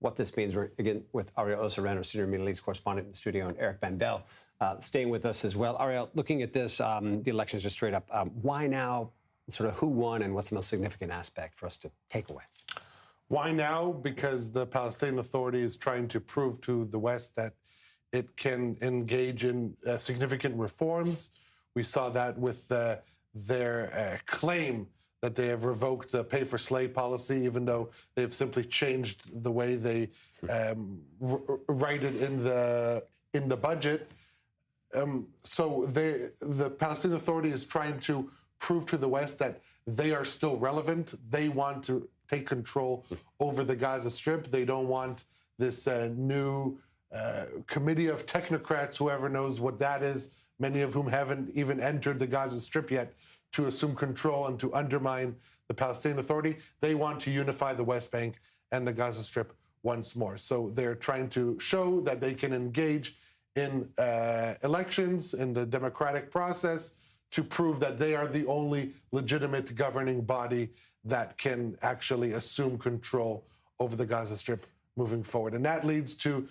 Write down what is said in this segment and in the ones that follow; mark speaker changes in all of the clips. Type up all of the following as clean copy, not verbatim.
Speaker 1: what this means. We're, again, with Ariel Osireno, senior Middle East correspondent in the studio, and Eric Mandel staying with us as well. Ariel, looking at this, the elections just straight up, why now? Sort of who won and what's the most significant aspect for us to take away?
Speaker 2: Why now? Because the Palestinian Authority is trying to prove to the West that it can engage in significant reforms. We saw that with their claim that they have revoked the pay-for-slay policy, even though they've simply changed the way they write it in the budget. So the Palestinian Authority is trying to prove to the West that they are still relevant. They want to take control over the Gaza Strip. They don't want this new committee of technocrats, whoever knows what that is, many of whom haven't even entered the Gaza Strip yet, to assume control and to undermine the Palestinian Authority. They want to unify the West Bank and the Gaza Strip once more. So they're trying to show that they can engage in elections, in the democratic process, to prove that they are the only legitimate governing body that can actually assume control over the Gaza Strip moving forward. And that leads to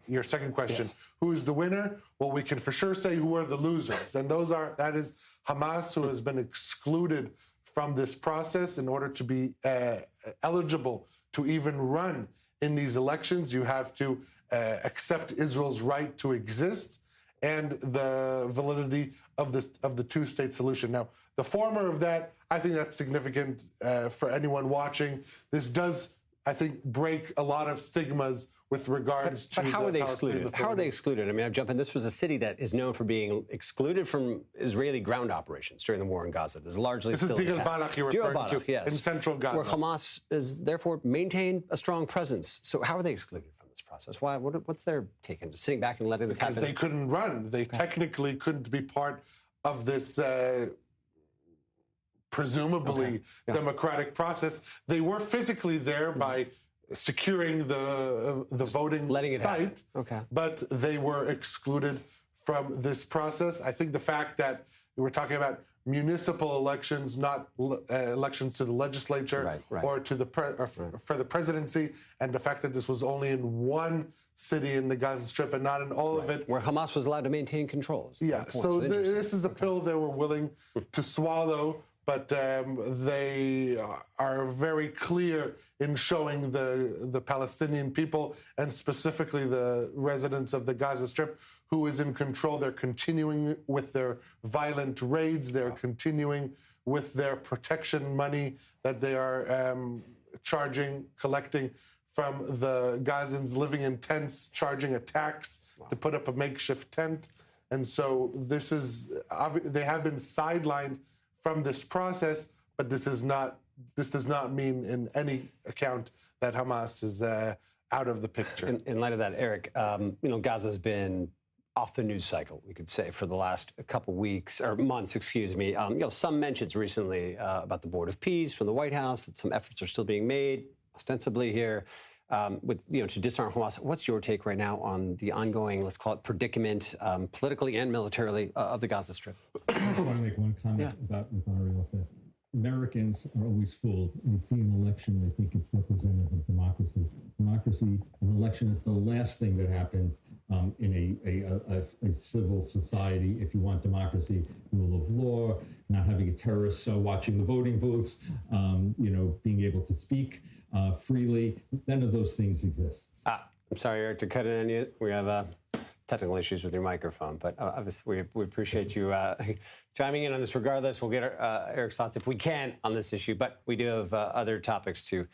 Speaker 2: your second question. Yes. Who is the winner? Well, we can for sure say who are the losers. And that is Hamas, who has been excluded from this process. In order to be eligible to even run in these elections, you have to accept Israel's right to exist and the validity of the two-state solution. Now, the former of that, I think that's significant for anyone watching. This does, I think, break a lot of stigmas with regards to.
Speaker 1: But how are they excluded? How are they excluded? I mean, I've jumped in. This was a city that is known for being excluded from Israeli ground operations during the war in Gaza. This is largely
Speaker 2: Deir al-Balah you're referring to,
Speaker 1: yes,
Speaker 2: in central Gaza,
Speaker 1: where Hamas is therefore maintained a strong presence. So how are they excluded from this process? Why? What's their take on just sitting back and letting this happen?
Speaker 2: Because they couldn't run. They technically couldn't be part of this presumably democratic process. They were physically there by securing the voting site, but they were excluded from this process. I think the fact that we're talking about municipal elections, not elections to the legislature or to for the presidency, and the fact that this was only in one city in the Gaza Strip and not in all of it,
Speaker 1: where Hamas was allowed to maintain control.
Speaker 2: Yeah, so this is a pill they were willing to swallow. But they are very clear in showing the Palestinian people, and specifically the residents of the Gaza Strip, who is in control. They're continuing with their violent raids. They're continuing with their protection money that they are collecting from the Gazans living in tents, charging a tax to put up a makeshift tent. And so they have been sidelined from this process, but this does not mean in any account that Hamas is out of the picture.
Speaker 1: In light of that, Eric, Gaza's been off the news cycle, we could say, for the last couple weeks or months, excuse me. Some mentions recently about the Board of Peace from the White House, that some efforts are still being made, ostensibly here, to disarm Hamas. What's your take right now on the ongoing, let's call it, predicament, politically and militarily, of the Gaza Strip?
Speaker 3: I just want to make one comment about what Ariel said. Americans are always fooled. We see an election, they think it's representative of democracy. Democracy, an election is the last thing that happens in a civil society. If you want democracy, rule of law, not having a terrorist watching the voting booths, being able to speak freely, none of those things exist.
Speaker 1: I'm sorry, Eric, to cut in on you. We have technical issues with your microphone, but obviously we appreciate you chiming in on this regardless. We'll get Eric's thoughts if we can on this issue, but we do have other topics to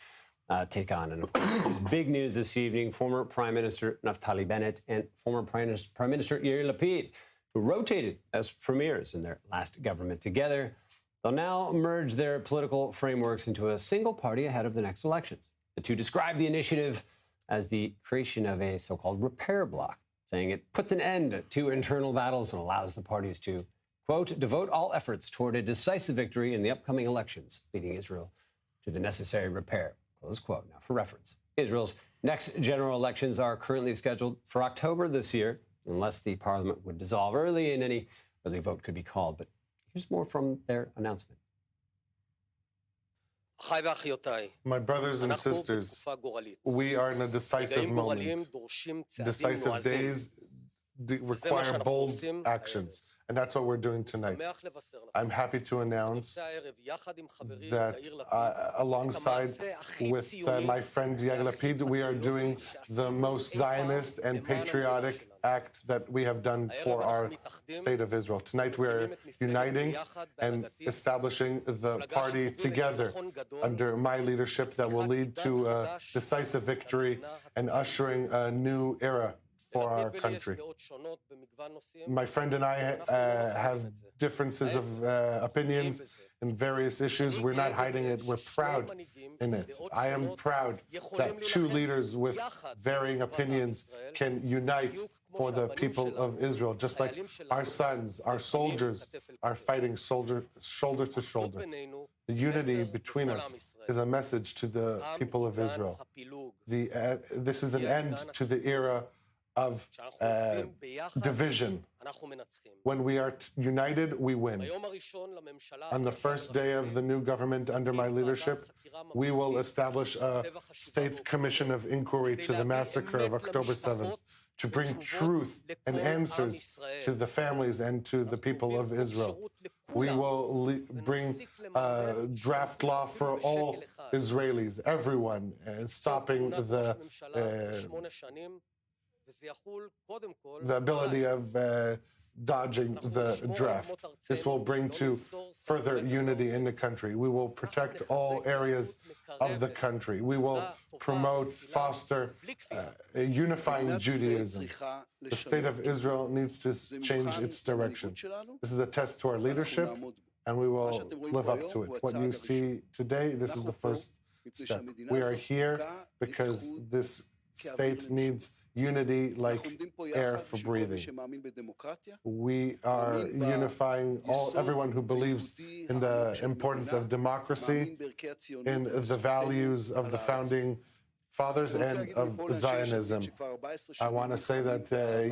Speaker 1: take on. And of course, there's big news this evening. Former Prime Minister Naftali Bennett and former Prime Minister Yair Lapid, who rotated as premiers in their last government together, they'll now merge their political frameworks into a single party ahead of the next elections. The two described the initiative as the creation of a so-called repair bloc, saying it puts an end to internal battles and allows the parties to, quote, devote all efforts toward a decisive victory in the upcoming elections, leading Israel to the necessary repair, close quote. Now, for reference, Israel's next general elections are currently scheduled for October this year, unless the parliament would dissolve early and any early vote could be called. But here's more from their announcement.
Speaker 4: אחיי ואחיותיי,
Speaker 2: My brothers and
Speaker 4: אנחנו
Speaker 2: sisters,
Speaker 4: בתקופה גורלית.
Speaker 2: we are in a decisive
Speaker 4: רגעים גורליים
Speaker 2: moment.
Speaker 4: דורשים צעדים
Speaker 2: Decisive
Speaker 4: נועזים.
Speaker 2: days require bold actions, and that's what we're doing tonight.
Speaker 4: שמח לבשר לכם.
Speaker 2: I'm happy to announce
Speaker 4: רוצה הערב, יחד עם חברי
Speaker 2: that
Speaker 4: יאיר לפיד,
Speaker 2: alongside
Speaker 4: את המעשה הכי
Speaker 2: with
Speaker 4: ציוני
Speaker 2: my friend Yair Lapid, we are doing the most Zionist and patriotic act that we have done for our state of Israel. Tonight we are uniting and establishing the party together under my leadership that will lead to a decisive victory and ushering a new era for our country. My friend and I have differences of opinions in various issues. We're not hiding it. We're proud in it. I am proud that two leaders with varying opinions can unite for the people of Israel, just like our sons, our soldiers are fighting shoulder to shoulder. The unity between us is a message to the people of Israel. This is an end to the era of division. When we are united, we win. On the first day of the new government under my leadership, we will establish a state commission of inquiry to the massacre of October 7th to bring truth and answers to the families and to the people of Israel. We will bring a draft law for all Israelis, everyone, stopping the ability of dodging the draft. This will bring to further unity in the country. We will protect all areas of the country. We will promote, foster unifying Judaism. The state of Israel needs to change its direction. This is a test to our leadership, and we will live up to it. What you see today, this is the first step. We are here because this state needs unity like air for breathing. We are unifying everyone who believes in the importance of democracy, in the values of the founding fathers and of Zionism. I want to say that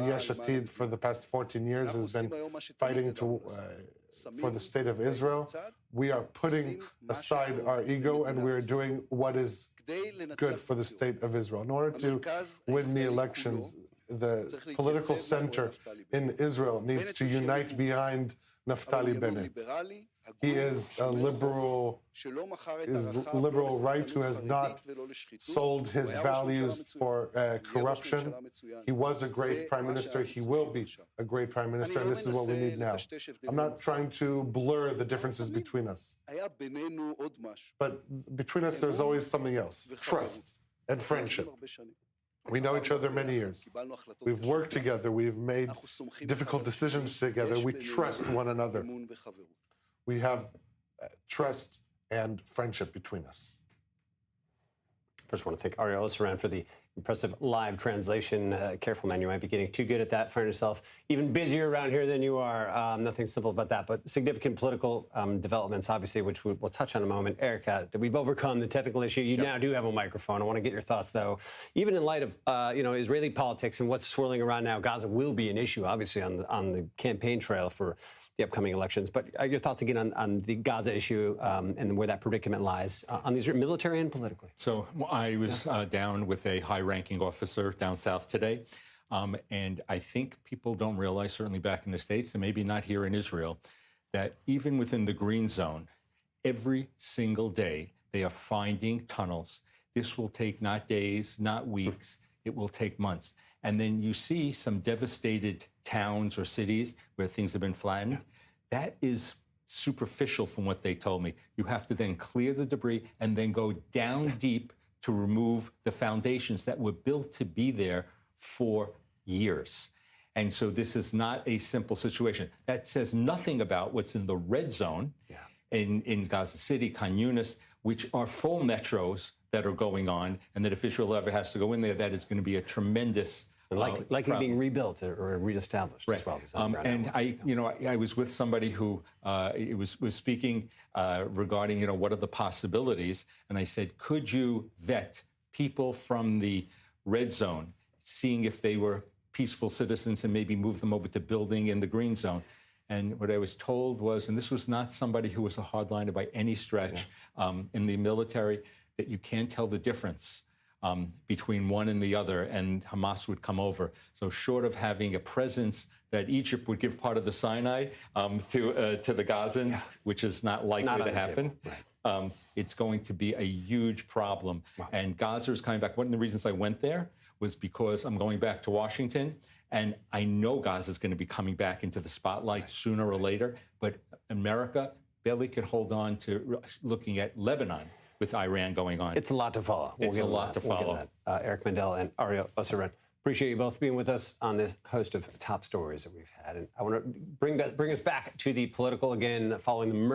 Speaker 2: Yesh Atid for the past 14 years has been fighting for the state of Israel. We are putting aside our ego and we are doing what is good for the state of Israel. In order to win the elections, the political center in Israel needs to unite behind Naftali Bennett. He is a liberal right who has not sold his values for corruption. He was a great prime minister. He will be a great prime minister, and this is what we need now. I'm not trying to blur the differences between us. But between us, there's always something else, trust and friendship. We know each other many years. We've worked together. We've made difficult decisions together. We trust one another. We have trust and friendship between us.
Speaker 1: First, I want to thank Ariel Saran for the impressive live translation. Careful, man, you might be getting too good at that. Find yourself even busier around here than you are. Nothing simple about that, but significant political developments, obviously, which we'll touch on in a moment. Erica, we've overcome the technical issue. You now do have a microphone. I want to get your thoughts, though. Even in light of Israeli politics and what's swirling around now, Gaza will be an issue, obviously, on the campaign trail for the upcoming elections. But your thoughts again on the Gaza issue and where that predicament lies on these military and politically.
Speaker 5: So I was down with a high-ranking officer down south today, and I think people don't realize, certainly back in the States and maybe not here in Israel, that even within the green zone, every single day they are finding tunnels. This will take not days, not weeks. It will take months. And then you see some devastated towns or cities where things have been flattened. That is superficial from what they told me. You have to then clear the debris and then go down deep to remove the foundations that were built to be there for years. And so this is not a simple situation. That says nothing about what's in the red zone in Gaza City, Khan Yunis, which are full metros that are going on, and that if Israel ever has to go in there, that is going to be a tremendous
Speaker 1: likely being rebuilt or reestablished
Speaker 5: right.
Speaker 1: as well.
Speaker 5: And I was with somebody who was speaking regarding, what are the possibilities? And I said, could you vet people from the red zone, seeing if they were peaceful citizens and maybe move them over to building in the green zone? And what I was told was, and this was not somebody who was a hardliner by any stretch in the military, that you can't tell the difference between one and the other, and Hamas would come over. So short of having a presence that Egypt would give part of the Sinai to the Gazans, which is not likely to happen, it's going to be a huge problem. And Gaza is coming back. One of the reasons I went there was because I'm going back to Washington, and I know Gaza is going to be coming back into the spotlight sooner or later, but America barely could hold on to looking at Lebanon with Iran going on.
Speaker 1: It's a lot to follow.
Speaker 5: It's a lot to follow.
Speaker 1: Eric Mandel and Ariel Osserin, appreciate you both being with us on this host of top stories that we've had. And I want to bring us back to the political again following the merger.